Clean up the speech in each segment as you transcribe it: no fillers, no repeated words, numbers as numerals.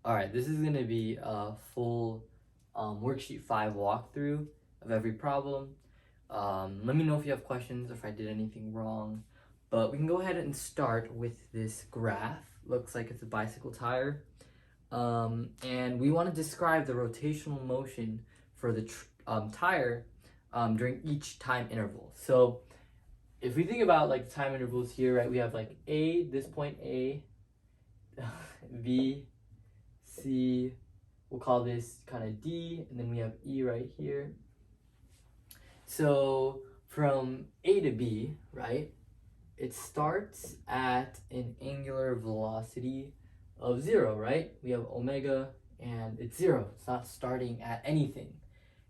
All right, this is gonna be a full worksheet 5 walkthrough of every problem. Let me know if you have questions or if I did anything wrong. But we can go ahead and start with this graph. Looks like it's a bicycle tire. And we want to describe the rotational motion for the tire during each time interval. So if we think about like time intervals here, right, we have like A, this point A, B, C, we'll call this kind of D, and then we have E right here. So from A to B, right, it starts at an angular velocity of 0, right? We have omega and it's 0. It's not starting at anything.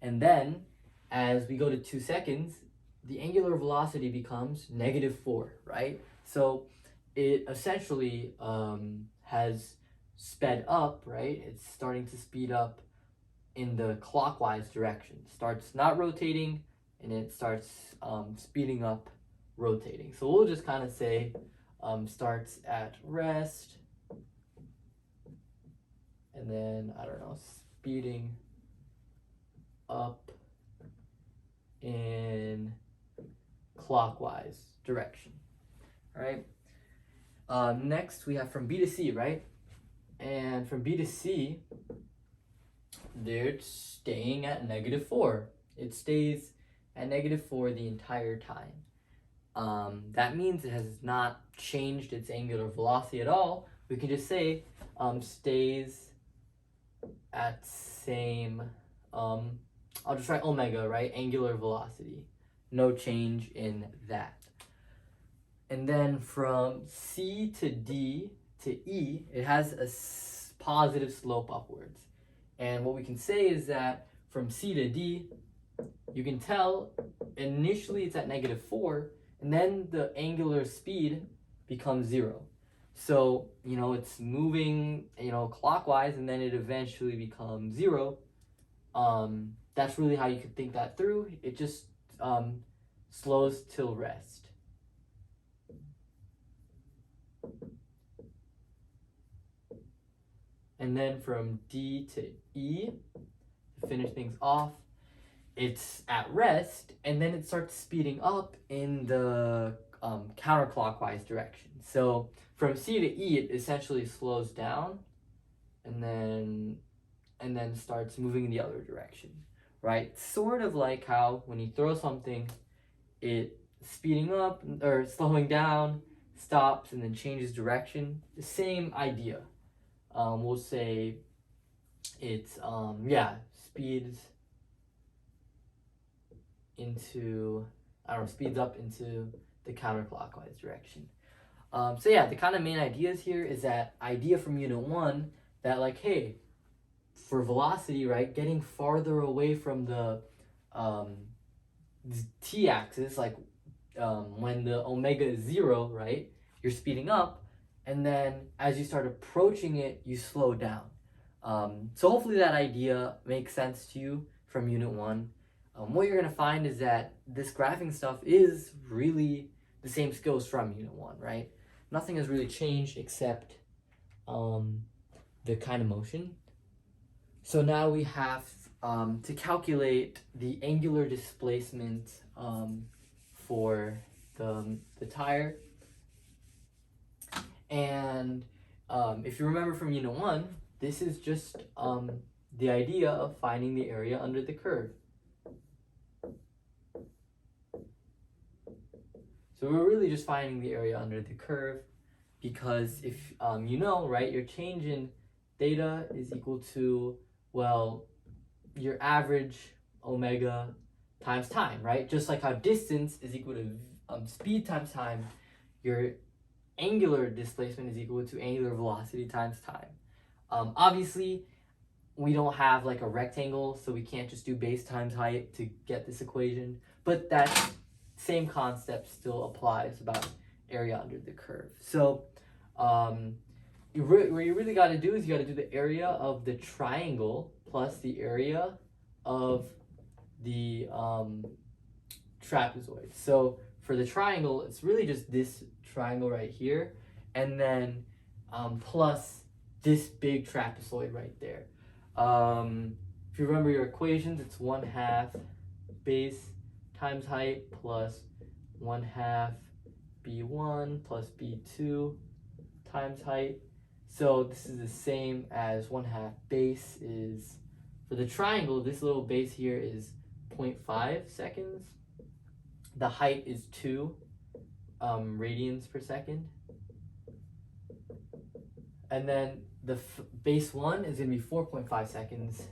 And then as we go to 2 seconds, the angular velocity becomes -4, right? So it essentially has sped up, right? It's starting to speed up in the clockwise direction. Starts not rotating and it starts speeding up rotating. So we'll just kind of say starts at rest and then, I don't know, speeding up in clockwise direction. All right. Next we have from B to C, right? And from B to C, they're staying at -4. It stays at -4 the entire time. That means it has not changed its angular velocity at all. We can just say stays at same, I'll just write omega, right? Angular velocity. No change in that. And then from C to D to E, it has a positive slope upwards. And what we can say is that from C to D, you can tell initially it's at -4, and then the angular speed becomes 0. So, it's moving, clockwise, and then it eventually becomes 0. That's really how you could think that through. It just slows till rest. And then from D to E, to finish things off, it's at rest, and then it starts speeding up in the counterclockwise direction. So from C to E, it essentially slows down, and then starts moving in the other direction, right? Sort of like how when you throw something, it speeding up or slowing down, stops, and then changes direction. The same idea. We'll say it's speeds into, speeds up into the counterclockwise direction. So yeah, the kind of main ideas here is that idea from unit 1 that like, hey, for velocity, right, getting farther away from the t-axis, like when the omega is 0, right, you're speeding up, and then as you start approaching it, you slow down. So hopefully that idea makes sense to you from unit 1. What you're going to find is that this graphing stuff is really the same skills from unit 1, right? Nothing has really changed except the kind of motion. So now we have to calculate the angular displacement for the tire. And if you remember from unit 1, this is just the idea of finding the area under the curve. So we're really just finding the area under the curve because if right, your change in theta is equal to, well, your average omega times time, right? Just like how distance is equal to speed times time, your angular displacement is equal to angular velocity times time. Obviously, we don't have like a rectangle, so we can't just do base times height to get this equation, but that same concept still applies about area under the curve. So what you really got to do is you got to do the area of the triangle plus the area of the trapezoid. So for the triangle, it's really just this triangle right here, and then plus this big trapezoid right there. If you remember your equations, it's 1/2 base times height plus 1/2 b1 plus b2 times height. So this is the same as 1/2 base is, for the triangle, this little base here is 0.5 seconds. The height is 2 radians per second. And then the base 1 is going to be 4.5 seconds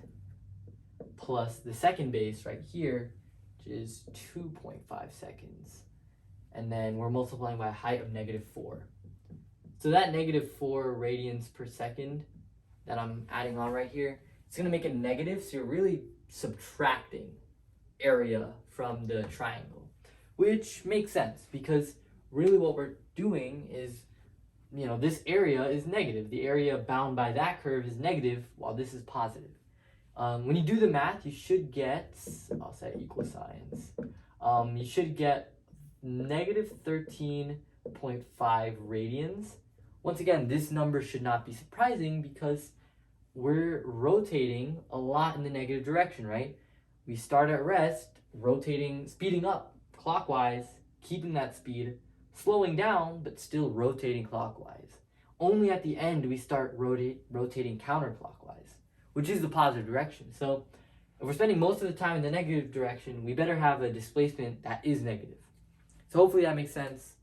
plus the second base right here, which is 2.5 seconds. And then we're multiplying by a height of -4. So that -4 radians per second that I'm adding on right here, it's going to make it negative, so you're really subtracting area from the triangle, which makes sense because really what we're doing is, this area is negative. The area bound by that curve is negative while this is positive. When you do the math, you should get, I'll say equal signs, you should get -13.5 radians. Once again, this number should not be surprising because we're rotating a lot in the negative direction, right? We start at rest, rotating, speeding up clockwise, keeping that speed, slowing down, but still rotating clockwise. Only at the end we start rotating counterclockwise, which is the positive direction. So if we're spending most of the time in the negative direction, we better have a displacement that is negative. So hopefully that makes sense.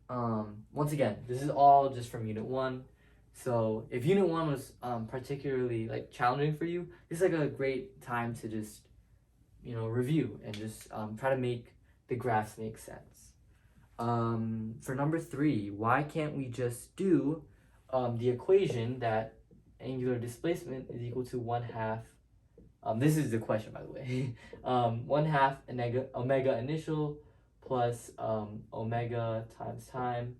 Once again, this is all just from Unit 1. So if Unit 1 was particularly challenging for you, this is a great time to just review and just try to make the graphs make sense. For number 3, why can't we just do the equation that angular displacement is equal to 1/2, this is the question by the way, 1/2 omega initial plus omega times time.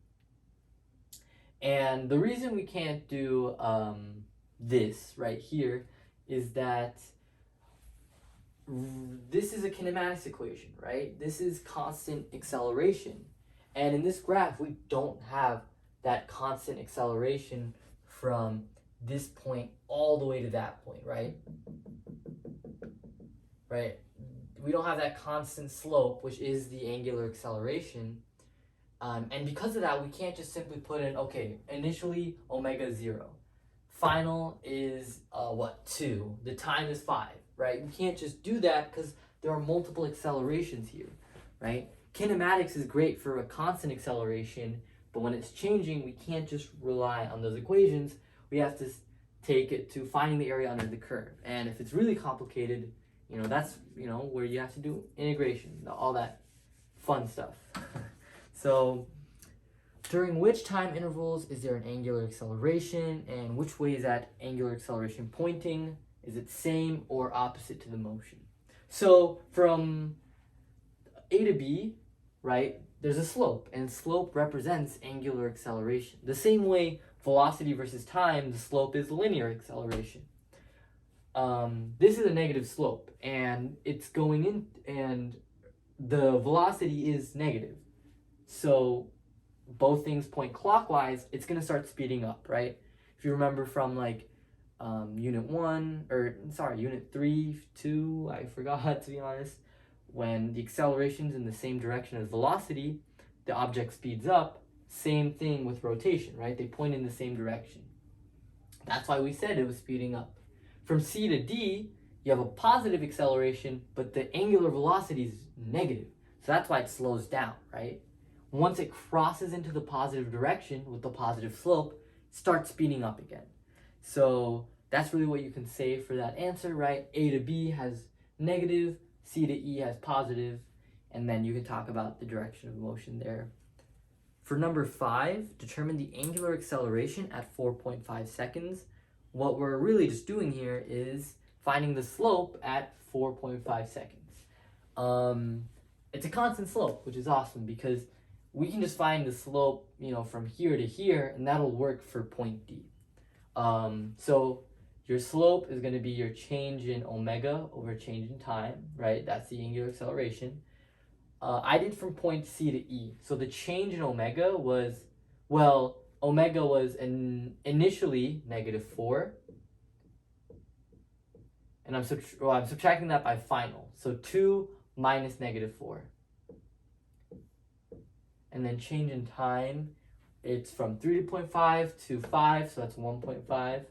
And the reason we can't do this right here is that this is a kinematics equation, right? This is constant acceleration. And in this graph, we don't have that constant acceleration from this point all the way to that point, right? Right? We don't have that constant slope, which is the angular acceleration. And because of that, we can't just simply put in, okay, initially omega 0. Final is, 2. The time is 5, right? We can't just do that because there are multiple accelerations here, right? Kinematics is great for a constant acceleration, but when it's changing, we can't just rely on those equations. We have to take it to finding the area under the curve. And if it's really complicated, that's, where you have to do integration, all that fun stuff. So, during which time intervals is there an angular acceleration, and which way is that angular acceleration pointing? Is it same or opposite to the motion? So, from A to B, right, there's a slope, and slope represents angular acceleration. The same way velocity versus time, the slope is linear acceleration. This is a negative slope, and it's going in, and the velocity is negative. So both things point clockwise, it's going to start speeding up, right? If you remember from Unit 3, 2, I forgot to be honest, when the acceleration's in the same direction as velocity, the object speeds up. Same thing with rotation, right? They point in the same direction. That's why we said it was speeding up. From C to D, you have a positive acceleration, but the angular velocity is negative. So that's why it slows down, right? Once it crosses into the positive direction with the positive slope, it starts speeding up again. So that's really what you can say for that answer, right? A to B has negative, C to E has positive, and then you can talk about the direction of motion there. For number 5, determine the angular acceleration at 4.5 seconds. What we're really just doing here is finding the slope at 4.5 seconds. It's a constant slope, which is awesome because we can just find the slope, from here to here, and that'll work for point D. So your slope is going to be your change in omega over change in time, right? That's the angular acceleration. I did from point C to E. So the change in omega was, omega was initially -4, and I'm subtracting that by final. So 2 minus -4. And then change in time, it's from 3.5 to 5, so that's 1.5.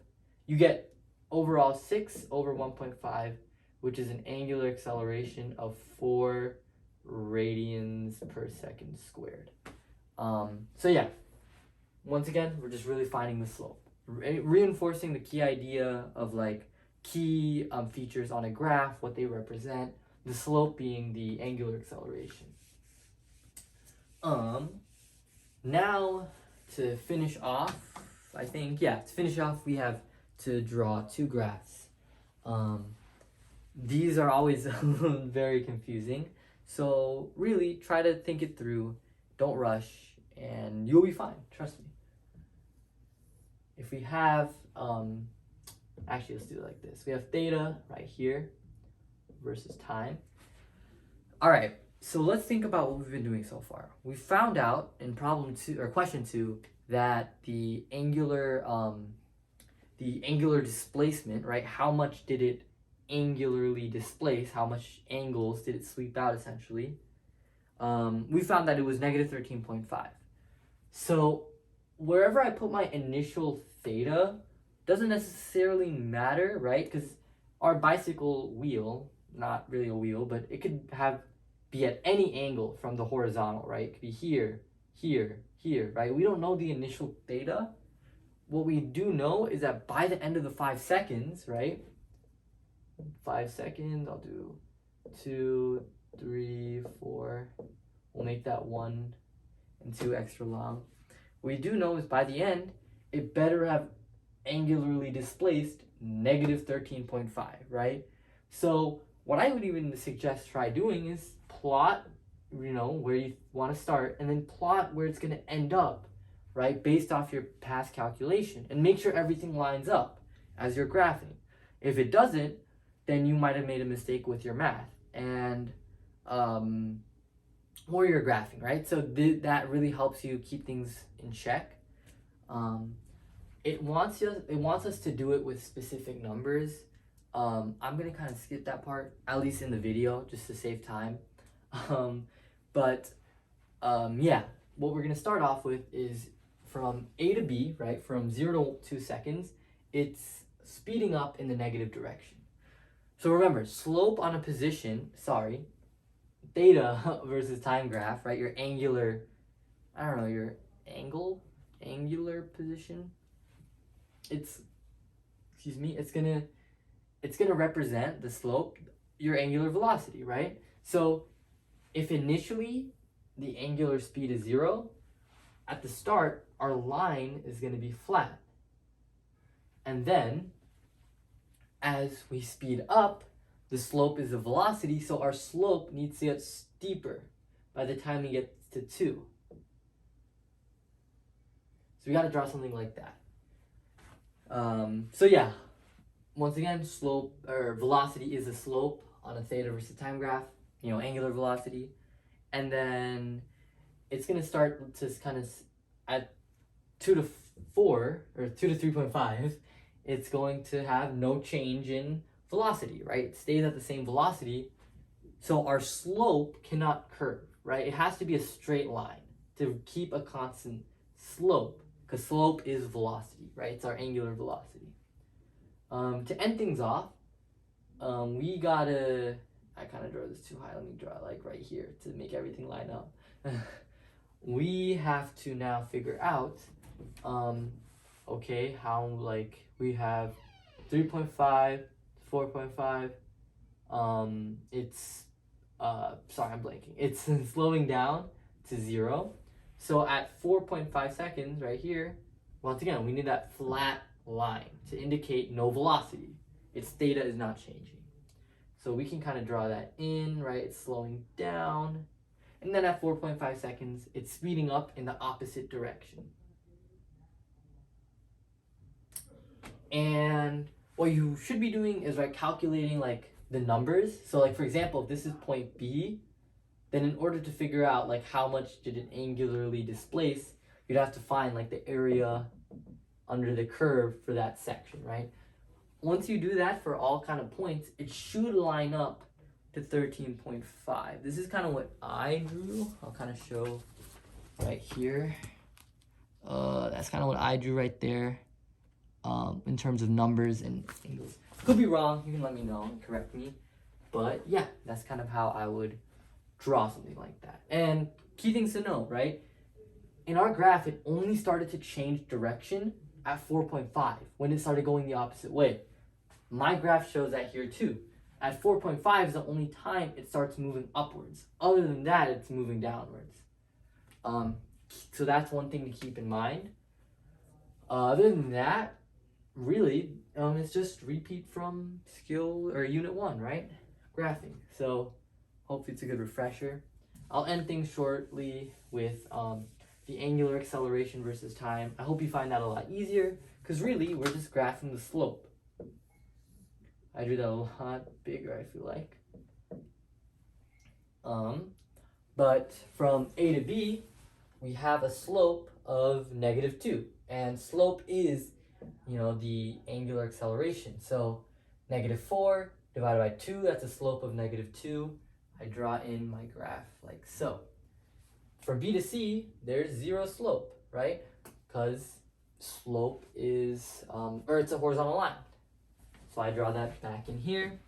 You get overall 6 over 1.5, which is an angular acceleration of 4 radians per second squared. So yeah, once again, we're just really finding the slope. Reinforcing the key idea of like key features on a graph, what they represent, the slope being the angular acceleration. Now to finish off, we have to draw two graphs. These are always very confusing. So really try to think it through, don't rush, and you'll be fine, trust me. If we have, actually let's do it like this. We have theta right here versus time. All right, so let's think about what we've been doing so far. We found out in question 2 that the angular displacement, right? How much did it angularly displace? How much angles did it sweep out essentially? We found that it was -13.5. So wherever I put my initial theta doesn't necessarily matter, right? Because our bicycle wheel, not really a wheel, but it could be at any angle from the horizontal, right? It could be here, here, here, right? We don't know the initial theta. What we do know is that by the end of the 5 seconds, right? 5 seconds, I'll do 2, 3, 4. We'll make that 1 and 2 extra long. What we do know is by the end, it better have angularly displaced -13.5, right? So what I would even suggest try doing is plot, where you want to start, and then plot where it's going to end up, right? Based off your past calculation, and make sure everything lines up as you're graphing. If it doesn't, then you might have made a mistake with your math and or your graphing, right? So that really helps you keep things in check. It wants us to do it with specific numbers. I'm gonna kind of skip that part, at least in the video, just to save time. Yeah, what we're gonna start off with is from A to B, right? From 0 to 2 seconds, it's speeding up in the negative direction. So remember, slope on a position, theta versus time graph, right? Your angular, your angular position. It's gonna represent the slope, your angular velocity, right? So if initially the angular speed is 0, at the start, our line is gonna be flat. And then as we speed up, the slope is the velocity, so our slope needs to get steeper by the time we get to 2. So we got to draw something like that. So yeah, once again, slope or velocity is the slope on a theta versus time graph, angular velocity. And then it's going to start to kind of at 2 to 4 or 2 to 3.5. It's going to have no change in velocity, right? It stays at the same velocity. So our slope cannot curve, right? It has to be a straight line to keep a constant slope, because slope is velocity, right? It's our angular velocity. To end things off, we gotta, I kind of drew this too high. Let me draw like right here to make everything line up. We have to now figure out, okay, how we have 3.5, 4.5, it's, sorry, I'm blanking. It's slowing down to 0. So at 4.5 seconds right here, once again, we need that flat line to indicate no velocity. Its theta is not changing. So we can kind of draw that in, right? It's slowing down. And then at 4.5 seconds, it's speeding up in the opposite direction. And what you should be doing is calculating the numbers. So for example, if this is point B, then in order to figure out how much did it angularly displace, you'd have to find like the area under the curve for that section, right? Once you do that for all kind of points, it should line up to 13.5. This is kind of what I drew. I'll kind of show right here. That's kind of what I drew right there, in terms of numbers and angles. Could be wrong, you can let me know and correct me. But yeah, that's kind of how I would draw something like that. And key things to know, right? In our graph, it only started to change direction at 4.5 when it started going the opposite way. My graph shows that here too. At 4.5 is the only time it starts moving upwards. Other than that, it's moving downwards. So that's one thing to keep in mind. Other than that, really, it's just repeat from skill or unit 1, right? Graphing. So hopefully it's a good refresher. I'll end things shortly with the angular acceleration versus time. I hope you find that a lot easier, because really we're just graphing the slope. I drew that a lot bigger, I feel like. But from A to B, we have a slope of -2. And slope is, the angular acceleration. So -4 divided by 2, that's a slope of -2. I draw in my graph like so. From B to C, there's 0 slope, right? Because slope is, it's a horizontal line. So I draw that back in here.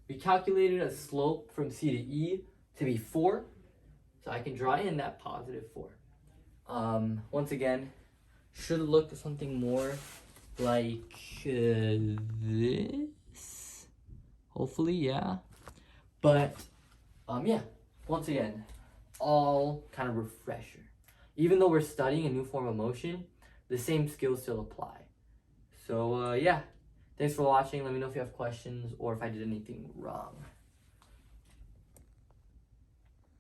We calculated a slope from C to E to be 4. So I can draw in that +4. Once again, should look something more like this. Hopefully, yeah. But, yeah, once again, all kind of refresher. Even though we're studying a new form of motion, the same skills still apply. So, yeah. Thanks for watching. Let me know if you have questions or if I did anything wrong.